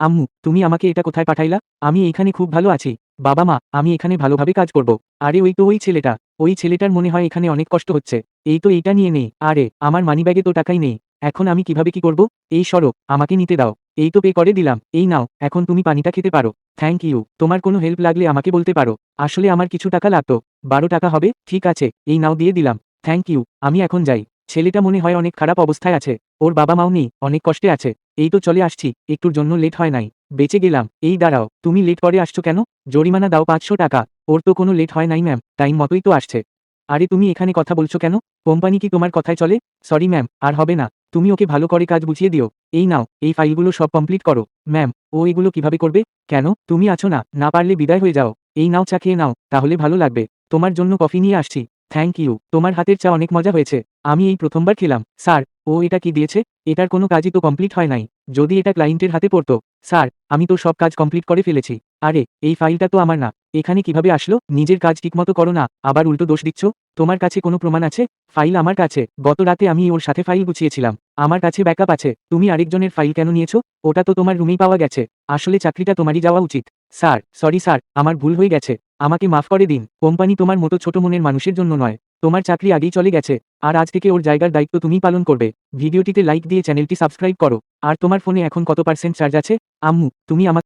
আম্মু, তুমি আমাকে এটা কোথায় পাঠাইলা? আমি এইখানে খুব ভালো আছি। বাবা মা, আমি এখানে ভালোভাবে কাজ করব। আরে ওই তো ওই ছেলেটা। ওই ছেলেটার মনে হয় এখানে অনেক কষ্ট হচ্ছে। এই তো এইটা নিয়ে নেই। আরে আমার মানিব্যাগে তো টাকাই নেই। এখন আমি কিভাবে কি করব? এই সরো, আমাকে নিতে দাও। এই তো পে করে দিলাম। এই নাও, এখন তুমি পানিটা খেতে পারো। Thank you. তোমার কোনো হেল্প লাগলে আমাকে বলতে পারো। আসলে আমার কিছু টাকা লাগতো। 12 টাকা হবে? ঠিক আছে, এই নাও দিয়ে দিলাম। থ্যাংক ইউ, আমি এখন যাই। ছেলেটা মনে হয় অনেক খারাপ অবস্থায় আছে। ওর বাবা মাও নেই, অনেক কষ্টে আছে। এই তো চলে আসছি, একটুর জন্য লেট হয় নাই। বেঁচে গেলাম। এই দাঁড়াও, তুমি লেট করে আসছো কেন? জরিমানা দাও 500 টাকা। ওর তো কোনো লেট হয় নাই ম্যাম, টাইম মতোই তো আসছে। আরে তুমি এখানে কথা বলছো কেন? কোম্পানি কি তোমার কথায় চলে? সরি ম্যাম, আর হবে না। তুমি ওকে ভালো করে কাজ বুঝিয়ে দিও। এই নাও, এই ফাইলগুলো সব কমপ্লিট করো। ম্যাম, ও এগুলো কিভাবে করবে? কেন, তুমি আছো না, না পারলে বিদায় হয়ে যাও। এই নাও, চা খেয়ে নাও, তাহলে ভালো লাগবে। তোমার জন্য কফি নিয়ে আসছি। থ্যাংক ইউ, তোমার হাতের চা অনেক মজা হয়েছে। আমি এই প্রথমবার খেলাম। স্যার, ও এটা কি দিয়েছে? এটার কোনো কাজই তো কমপ্লিট হয় নাই। যদি এটা ক্লায়েন্টের হাতে পড়তো। স্যার, আমি তো সব কাজ কমপ্লিট করে ফেলেছি। আরে, এই ফাইলটা তো আমার না। এখানে কিভাবে আসলো? নিজের কাজ ঠিকমতো করো না, আবার উল্টো দোষ দিচ্ছ। তোমার কাছে কোনো প্রমাণ আছে? ফাইল আমার কাছে। গত রাতে আমি ওর সাথে ফাইল গুছিয়েছিলাম। আমার কাছে ব্যাকআপ আছে। তুমি আরেকজনের ফাইল কেন নিয়েছো? ওটা তো তোমার রুমেই পাওয়া গেছে। আসলে চাকরিটা তোমারই যাওয়া উচিত। স্যার, সরি স্যার, আমার ভুল হয়ে গেছে। আমাকে মাফ করে দিন। কোম্পানি তোমার মতো ছোট মনের মানুষের জন্য নয়। তোমার চাকরি আগেই চলে গেছে। আর আজ থেকে ওর জায়গার দায়িত্ব তুমিই পালন করবে। ভিডিওটিতে লাইক দিয়ে চ্যানেলটি সাবস্ক্রাইব করো। আর তোমার ফোনে এখন কত % চার্জ আছে? আম্মু, তুমি আমাকে